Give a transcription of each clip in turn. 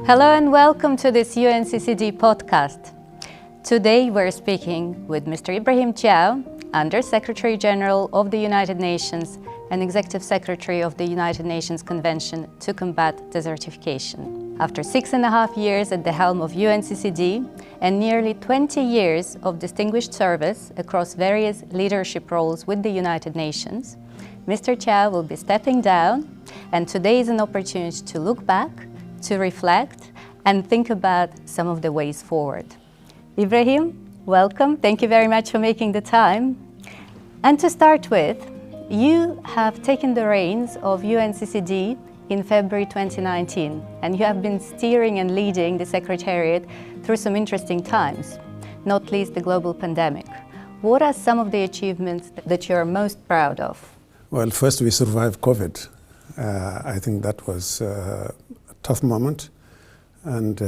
Hello and welcome to this UNCCD podcast. Today we're speaking with Mr. Ibrahim Thiaw, Under Secretary General of the United Nations and Executive Secretary of the United Nations Convention to Combat Desertification. After 6.5 years at the helm of UNCCD and nearly 20 years of distinguished service across various leadership roles with the United Nations, Mr. Thiaw will be stepping down, and today is an opportunity to look back, to reflect, and think about some of the ways forward. Ibrahim, welcome. Thank you very much for making the time. And to start with, you have taken the reins of UNCCD in February 2019, and you have been steering and leading the Secretariat through some interesting times, not least the global pandemic. What are some of the achievements that you're most proud of? Well, first we survived COVID. I think that was a tough moment. And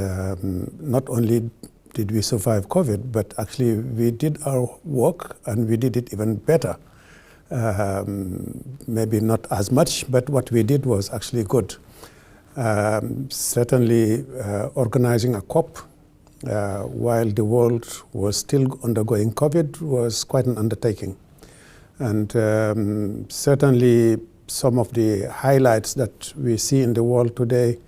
not only did we survive COVID, but actually we did our work and we did it even better. Maybe not as much, but what we did was actually good. Certainly organizing a COP while the world was still undergoing COVID was quite an undertaking. And certainly some of the highlights that we see in the world today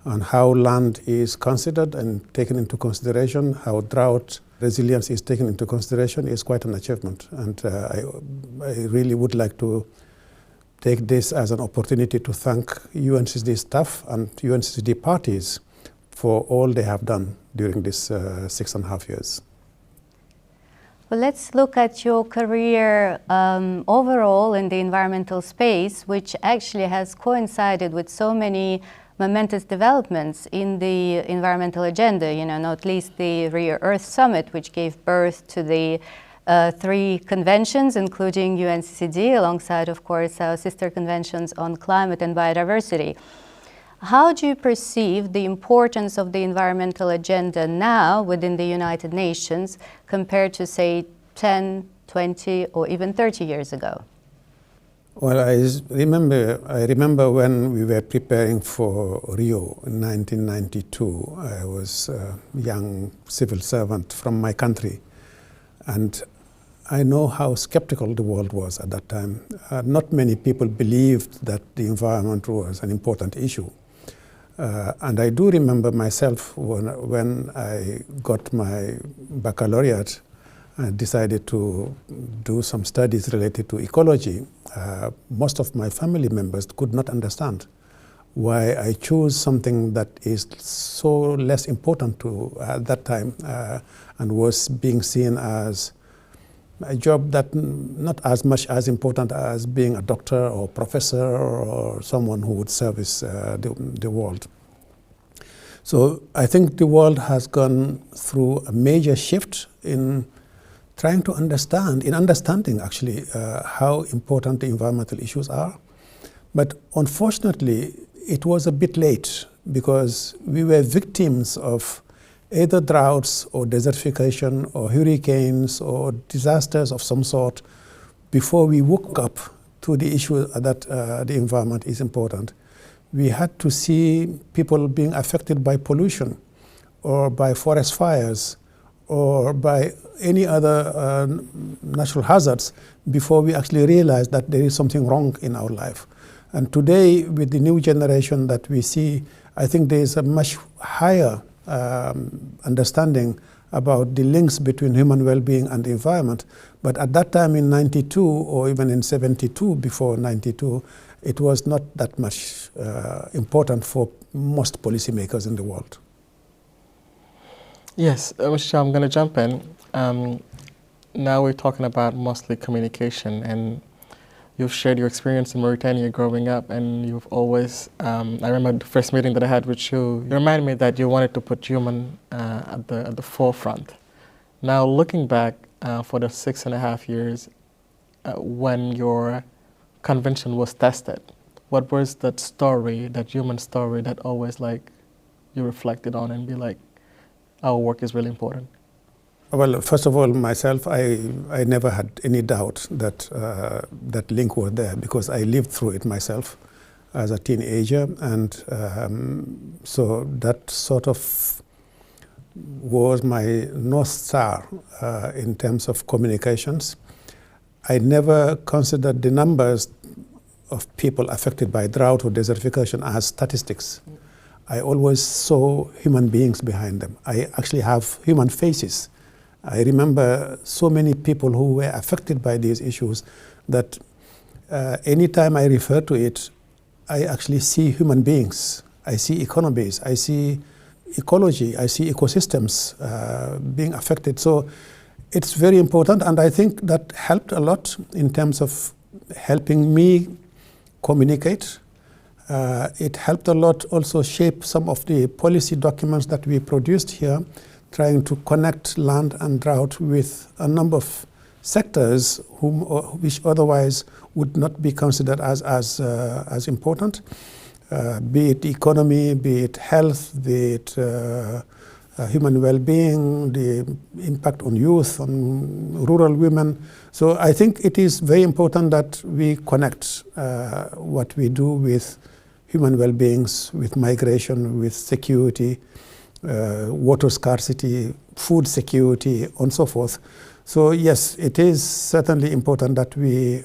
on how land is considered and taken into consideration, how drought resilience is taken into consideration is quite an achievement. And I really would like to take this as an opportunity to thank UNCCD staff and UNCCD parties for all they have done during this 6.5 years. Well, let's look at your career overall in the environmental space, which actually has coincided with so many momentous developments in the environmental agenda, not least the Rio Earth Summit, which gave birth to the 3 conventions, including UNCCD, alongside, of course, our sister conventions on climate and biodiversity. How do you perceive the importance of the environmental agenda now within the United Nations compared to, say, 10, 20, or even 30 years ago? Well, I remember when we were preparing for Rio in 1992. I was a young civil servant from my country, and I know how skeptical the world was at that time. Not many people believed that the environment was an important issue. And I do remember myself when I got my baccalaureate, I decided to do some studies related to ecology. Most of my family members could not understand why I chose something that is so less important to at that time and was being seen as a job that not as much as important as being a doctor or professor or someone who would service the world. So I think the world has gone through a major shift in trying to understanding actually how important the environmental issues are. But unfortunately, it was a bit late because we were victims of either droughts or desertification or hurricanes or disasters of some sort before we woke up to the issue that the environment is important. We had to see people being affected by pollution or by forest fires or by any other natural hazards before we actually realized that there is something wrong in our life. And today, with the new generation that we see, I think there is a much higher understanding about the links between human well-being and the environment. But at that time in 92 or even in 72, before 92, it was not that much important for most policymakers in the world. Yes, Mr. Thiaw, I'm going to jump in. Now we're talking about mostly communication, and you've shared your experience in Mauritania growing up, and you've always, I remember the first meeting that I had with you, you reminded me that you wanted to put human at the forefront. Now looking back for the 6.5 years when your convention was tested, what was that story, that human story that always you reflected on and be like, our work is really important? Well, first of all, myself, I never had any doubt that that link was there because I lived through it myself. as a teenager, and so that sort of was my North Star in terms of communications. I never considered the numbers of people affected by drought or desertification as statistics. I always saw human beings behind them. I actually have human faces. I remember so many people who were affected by these issues that anytime I refer to it, I actually see human beings. I see economies. I see ecology. I see ecosystems being affected. So it's very important, and I think that helped a lot in terms of helping me communicate. It helped a lot also shape some of the policy documents that we produced here, trying to connect land and drought with a number of sectors which otherwise would not be considered as important, be it economy, be it health, be it human well-being, the impact on youth, on rural women. So I think it is very important that we connect what we do with human well-beings, with migration, with security, water scarcity, food security, and so forth. So yes, it is certainly important that we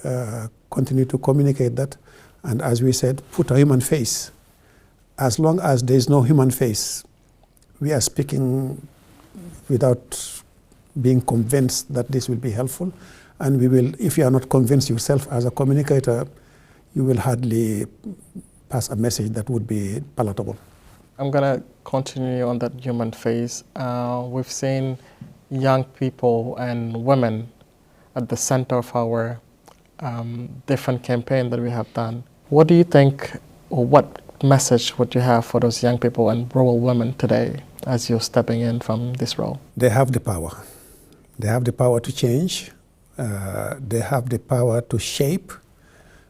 continue to communicate that, and as we said, put a human face. As long as there is no human face, we are speaking without being convinced that this will be helpful, and we will, if you are not convinced yourself as a communicator, you will hardly pass a message that would be palatable. I'm going to continue on that human face. We've seen young people and women at the center of our different campaign that we have done. What do you think, or what message would you have for those young people and rural women today as you're stepping in from this role? They have the power. They have the power to change. They have the power to shape.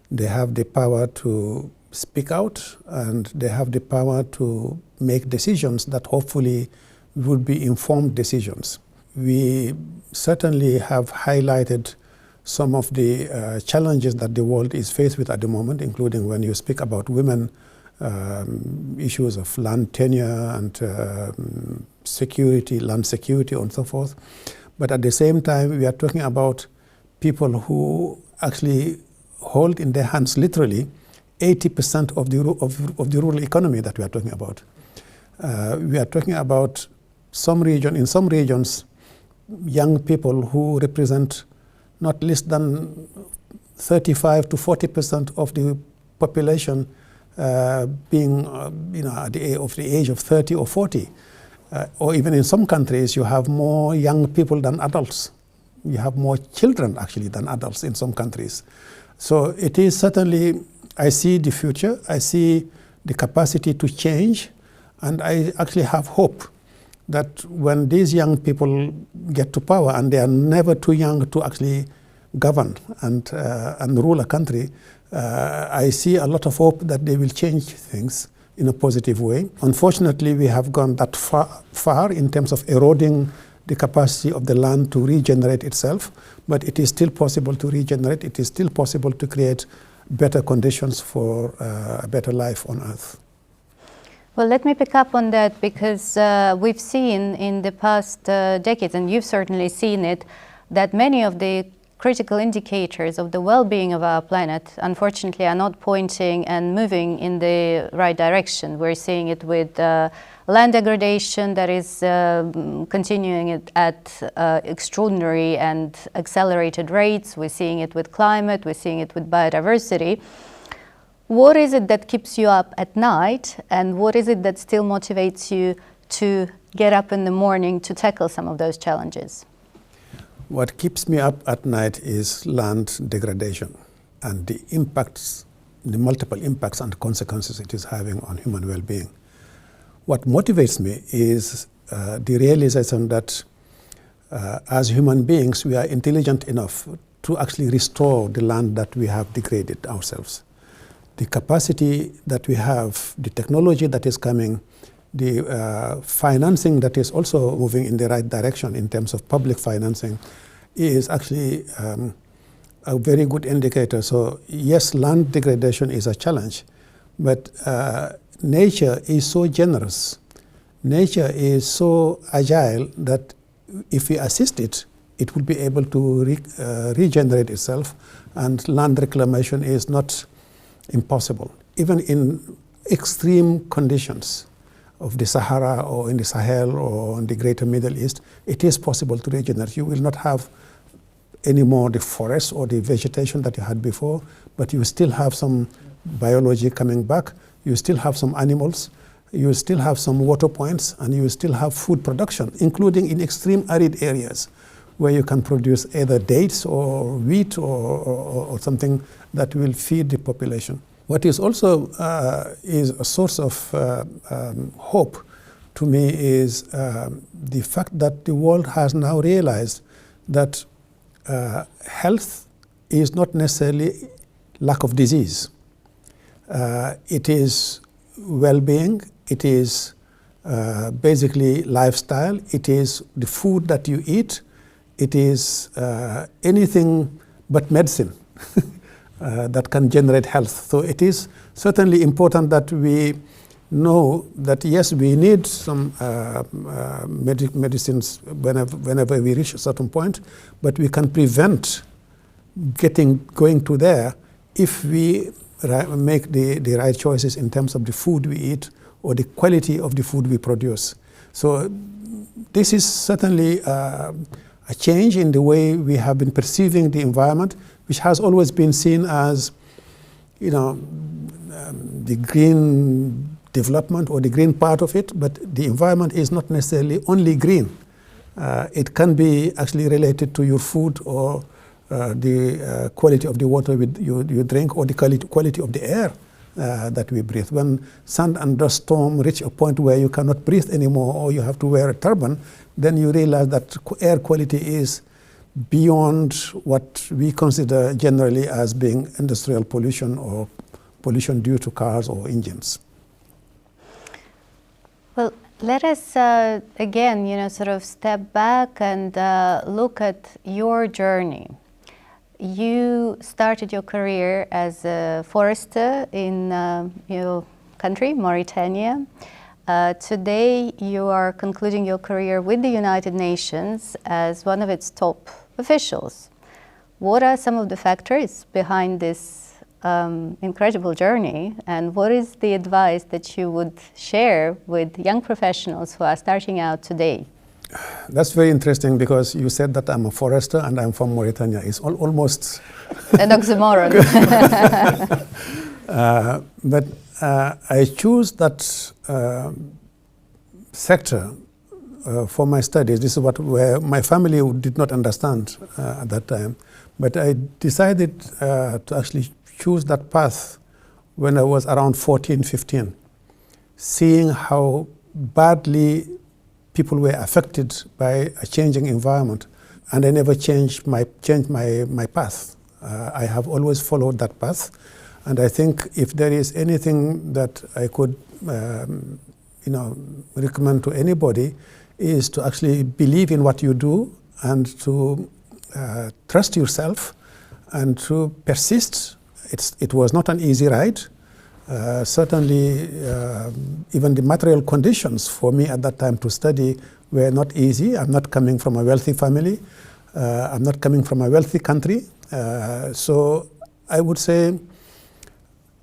They have the power to speak out, and they have the power to make decisions that hopefully would be informed decisions. We certainly have highlighted some of the challenges that the world is faced with at the moment, including when you speak about women, issues of land tenure and security, land security, and so forth. But at the same time, we are talking about people who actually hold in their hands literally 80% of the rural economy that we are talking about. We are talking about in some regions, young people who represent not less than 35 to 40% of the population being at the age of 30 or 40. Or even in some countries, you have more young people than adults. You have more children actually than adults in some countries. So it is certainly, I see the future, I see the capacity to change, and I actually have hope that when these young people get to power, and they are never too young to actually govern and rule a country, I see a lot of hope that they will change things in a positive way. Unfortunately, we have gone that far in terms of eroding the capacity of the land to regenerate itself, but it is still possible to regenerate. It is still possible to create better conditions for a better life on Earth. Well, let me pick up on that, because we've seen in the past decades, and you've certainly seen it, that many of the critical indicators of the well-being of our planet, unfortunately, are not pointing and moving in the right direction. We're seeing it with land degradation that is continuing at extraordinary and accelerated rates. We're seeing it with climate. We're seeing it with biodiversity. What is it that keeps you up at night, and what is it that still motivates you to get up in the morning to tackle some of those challenges? What keeps me up at night is land degradation and the impacts, the multiple impacts and consequences it is having on human well-being. What motivates me is the realization that as human beings, we are intelligent enough to actually restore the land that we have degraded ourselves. The capacity that we have, the technology that is coming, the financing that is also moving in the right direction in terms of public financing is actually a very good indicator. So yes, land degradation is a challenge, But nature is so generous. Nature is so agile that if we assist it, it will be able to regenerate itself, and land reclamation is not impossible. Even in extreme conditions of the Sahara or in the Sahel or in the greater Middle East, it is possible to regenerate. You will not have anymore the forest or the vegetation that you had before, but you still have some biology coming back, you still have some animals, you still have some water points, and you still have food production, including in extreme arid areas where you can produce either dates or wheat or something that will feed the population. What is also is a source of hope to me is the fact that the world has now realized that health is not necessarily lack of disease. It is well-being, it is basically lifestyle, it is the food that you eat, it is anything but medicine that can generate health. So it is certainly important that we know that yes, we need some medicines whenever we reach a certain point, but we can prevent going to there if we make the right choices in terms of the food we eat or the quality of the food we produce. So this is certainly a change in the way we have been perceiving the environment, which has always been seen as, you know, the green development or the green part of it, but the environment is not necessarily only green. It can be actually related to your food or the quality of the water you drink or the quality of the air that we breathe. When sand and dust storm reach a point where you cannot breathe anymore or you have to wear a turban, then you realize that air quality is beyond what we consider generally as being industrial pollution or pollution due to cars or engines. Well, let us again, sort of step back and look at your journey. You started your career as a forester in your country, Mauritania. Today, you are concluding your career with the United Nations as one of its top officials. What are some of the factors behind this incredible journey, and what is the advice that you would share with young professionals who are starting out today? That's very interesting because you said that I'm a forester and I'm from Mauritania. It's almost an oxymoron. But I choose that sector for my studies. This is where my family did not understand at that time. But I decided to actually choose that path when I was around 14, 15, seeing how badly people were affected by a changing environment, and I never changed my path. I have always followed that path, and I think if there is anything that I could, recommend to anybody, is to actually believe in what you do and to trust yourself and to persist. It was not an easy ride. Certainly, even the material conditions for me at that time to study were not easy. I'm not coming from a wealthy family. I'm not coming from a wealthy country. So I would say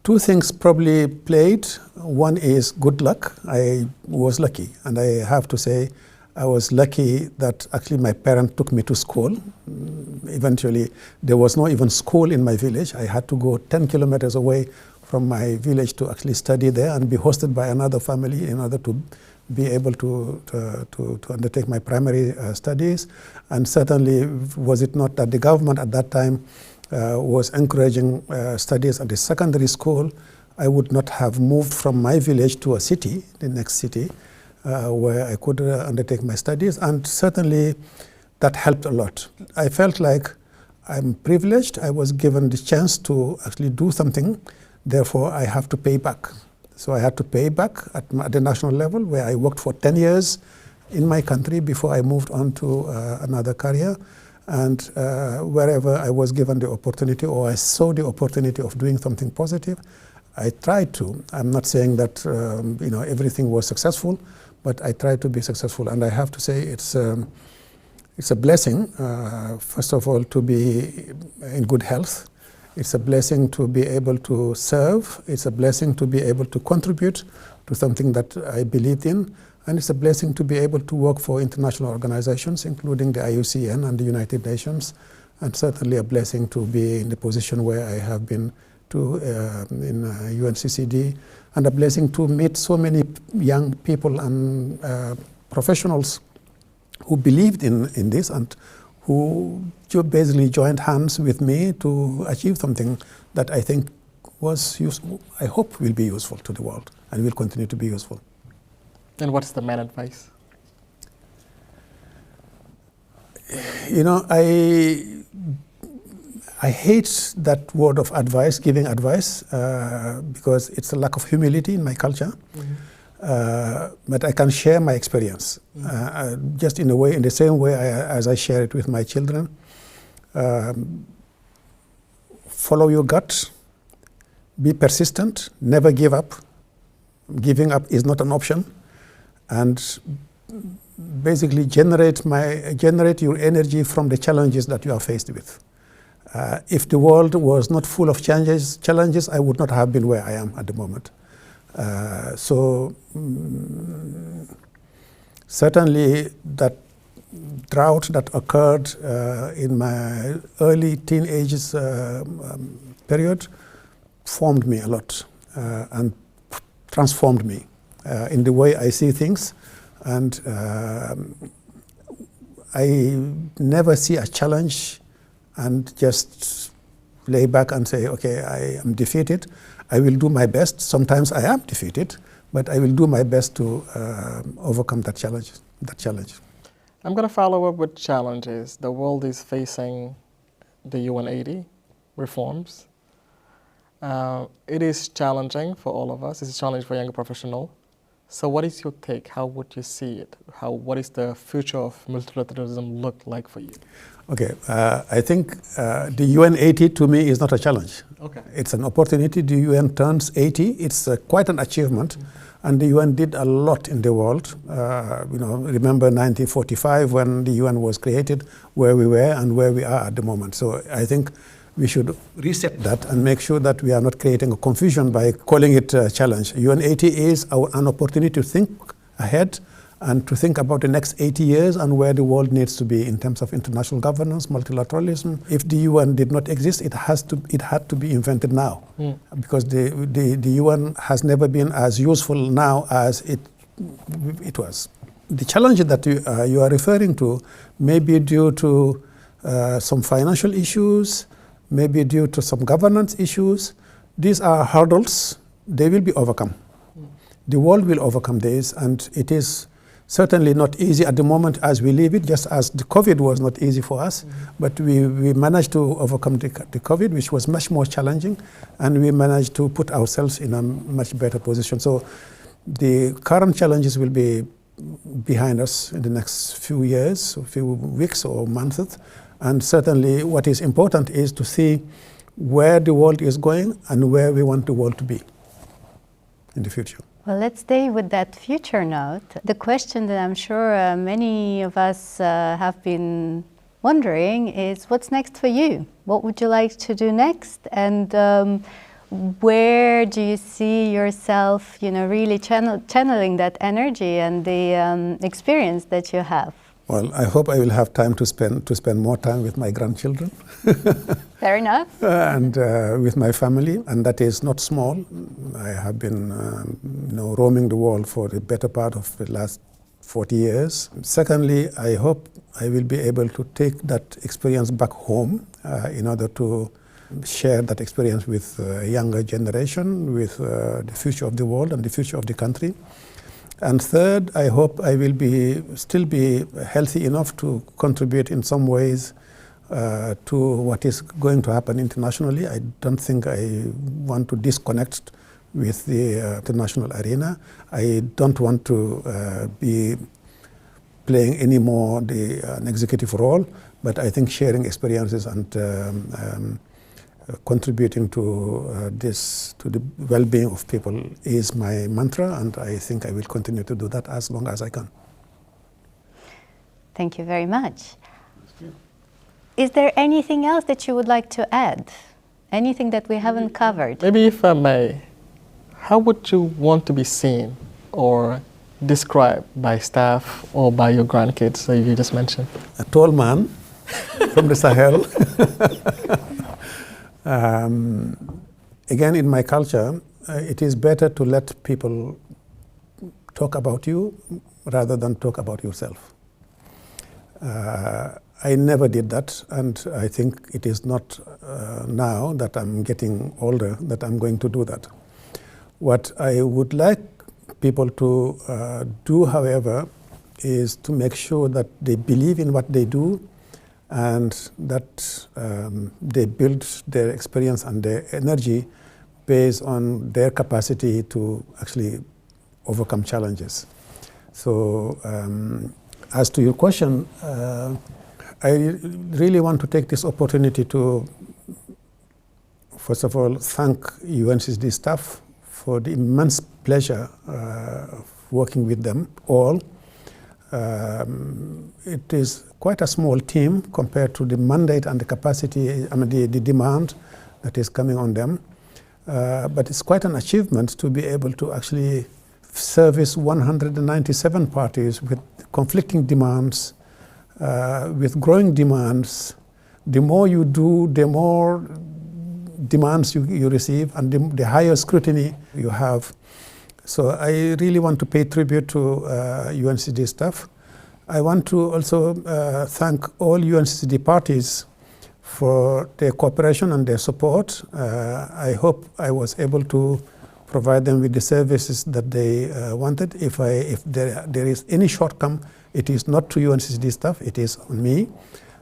two things probably played. One is good luck. I was lucky, and I have to say I was lucky that actually my parents took me to school. Eventually, there was no even school in my village. I had to go 10 kilometers away from my village to actually study there and be hosted by another family in order to be able to undertake my primary studies. And certainly, was it not that the government at that time was encouraging studies at the secondary school, I would not have moved from my village to a city, the next city, where I could undertake my studies. And certainly, that helped a lot. I felt like I'm privileged. I was given the chance to actually do something. Therefore, I have to pay back. So I had to pay back at the national level, where I worked for 10 years in my country before I moved on to another career. And wherever I was given the opportunity, or I saw the opportunity of doing something positive, I tried to. I'm not saying that everything was successful, but I tried to be successful. And I have to say it's a blessing, first of all, to be in good health. It's a blessing to be able to serve. It's a blessing to be able to contribute to something that I believed in. And it's a blessing to be able to work for international organizations, including the IUCN and the United Nations. And certainly a blessing to be in the position where I have been in UNCCD. And a blessing to meet so many young people and professionals who believed in this and who basically joined hands with me to achieve something that I think was useful, I hope will be useful to the world and will continue to be useful. And what's the main advice? I hate that word of advice, giving advice, because it's a lack of humility in my culture. But I can share my experience, just in the same way as I share it with my children. Follow your gut, be persistent, never give up. Giving up is not an option, and basically generate your energy from the challenges that you are faced with. If the world was not full of challenges, I would not have been where I am at the moment. Certainly that drought that occurred in my early teenage period formed me a lot and transformed me in the way I see things. And I never see a challenge and just lay back and say, okay, I am defeated. I will do my best. Sometimes I am defeated, but I will do my best to overcome that challenge. I'm going to follow up with challenges. The world is facing the UNCCD reforms. It is challenging for all of us. It's a challenge for young professionals. So what is your take? How would you see it? What is the future of multilateralism look like for you? Okay, I think the UN 80 to me is not a challenge. Okay. It's an opportunity. The UN turns 80. It's quite an achievement. And the UN did a lot in the world. Remember 1945 when the UN was created, where we were and where we are at the moment. So I think we should reset that and make sure that we are not creating a confusion by calling it a challenge. UN 80 is an opportunity to think ahead and to think about the next 80 years and where the world needs to be in terms of international governance, multilateralism. If the UN did not exist, it had to be invented now, because the UN has never been as useful now as it was. The challenge that you are referring to may be due to some financial issues, maybe due to some governance issues. These are hurdles. They will be overcome. The world will overcome this, and it is certainly not easy at the moment as we live it, just as the COVID was not easy for us. But we managed to overcome the COVID, which was much more challenging, and we managed to put ourselves in a much better position. So the current challenges will be behind us in the next few years, a few weeks or months. And certainly what is important is to see where the world is going and where we want the world to be in the future. Well, let's stay with that future note. The question that I'm sure many of us have been wondering is, what's next for you? What would you like to do next? And where do you see yourself, really channeling that energy and the experience that you have? Well, I hope I will have time to spend more time with my grandchildren. Fair enough. And with my family, and that is not small. I have been roaming the world for the better part of the last 40 years. Secondly, I hope I will be able to take that experience back home in order to share that experience with a younger generation, with the future of the world and the future of the country. And third, I hope I will still be healthy enough to contribute in some ways to what is going to happen internationally. I don't think I want to disconnect with the international arena. I don't want to be playing any more an executive role, but I think sharing experiences and contributing to to the well-being of people is my mantra, and I think I will continue to do that as long as I can. Thank you very much. Is there anything else that you would like to add? Anything that we haven't covered? Maybe if I may, how would you want to be seen or described by staff or by your grandkids that you just mentioned? A tall man from the Sahel. Again, in my culture, it is better to let people talk about you rather than talk about yourself. I never did that, and I think it is not now that I'm getting older that I'm going to do that. What I would like people to do, however, is to make sure that they believe in what they do and that they build their experience and their energy based on their capacity to actually overcome challenges. So as to your question, I really want to take this opportunity to, first of all, thank UNCCD staff for the immense pleasure of working with them all. It is quite a small team compared to the mandate and the capacity, the demand that is coming on them. But it's quite an achievement to be able to actually service 197 parties with conflicting demands, with growing demands. The more you do, the more demands you receive, and the higher scrutiny you have. So I really want to pay tribute to UNCCD staff. I want to also thank all UNCCD parties for their cooperation and their support. I hope I was able to provide them with the services that they wanted. If there is any shortcoming, it is not to UNCCD staff, it is on me.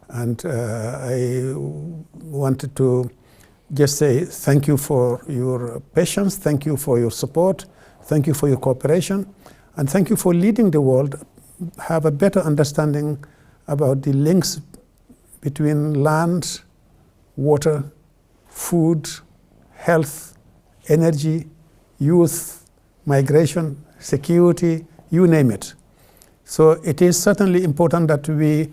And I wanted to just say thank you for your patience, thank you for your support, thank you for your cooperation, and thank you for leading the world have a better understanding about the links between land, water, food, health, energy, youth, migration, security, you name it. So it is certainly important that we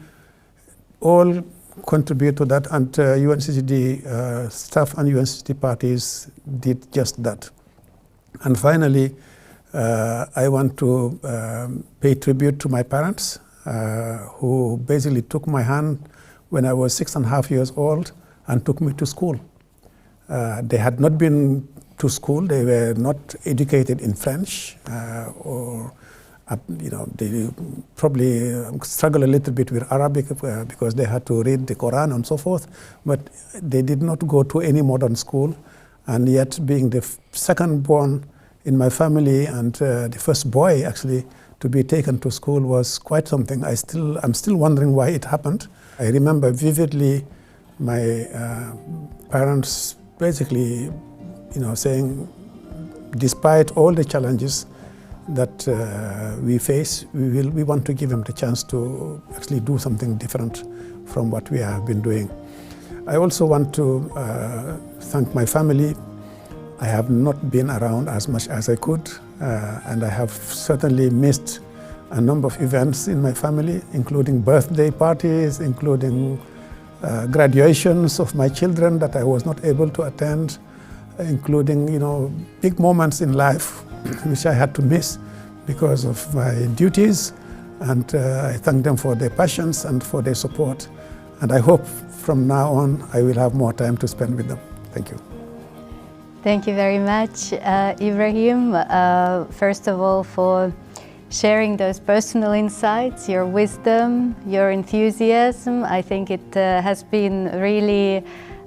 all contribute to that, and UNCCD staff and UNCCD parties did just that. And finally, I want to pay tribute to my parents, who basically took my hand when I was 6.5 years old and took me to school. They had not been to school, they were not educated in French, or they probably struggle a little bit with Arabic because they had to read the Quran and so forth, but they did not go to any modern school. And yet, being the second born in my family and the first boy actually to be taken to school was quite something. I'm still wondering why it happened. I remember vividly my parents basically, saying, despite all the challenges that we face, we want to give him the chance to actually do something different from what we have been doing. I also want to thank my family. I have not been around as much as I could, and I have certainly missed a number of events in my family, including birthday parties, including graduations of my children that I was not able to attend, including big moments in life which I had to miss because of my duties. And I thank them for their patience and for their support. And I hope from now on I will have more time to spend with them. Thank you. Thank you very much, Ibrahim, first of all for sharing those personal insights, your wisdom, your enthusiasm. I think it has been really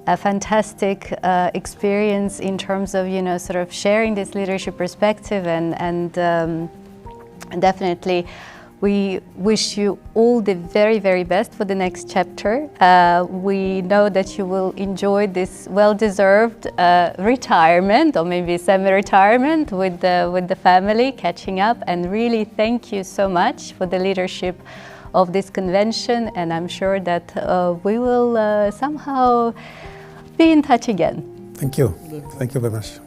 a fantastic experience in terms of, sort of sharing this leadership perspective, and definitely we wish you all the very, very best for the next chapter. We know that you will enjoy this well-deserved retirement, or maybe semi-retirement with the family, catching up, and really thank you so much for the leadership of this convention. And I'm sure that we will somehow Be in touch again. Thank you. Thank you very much.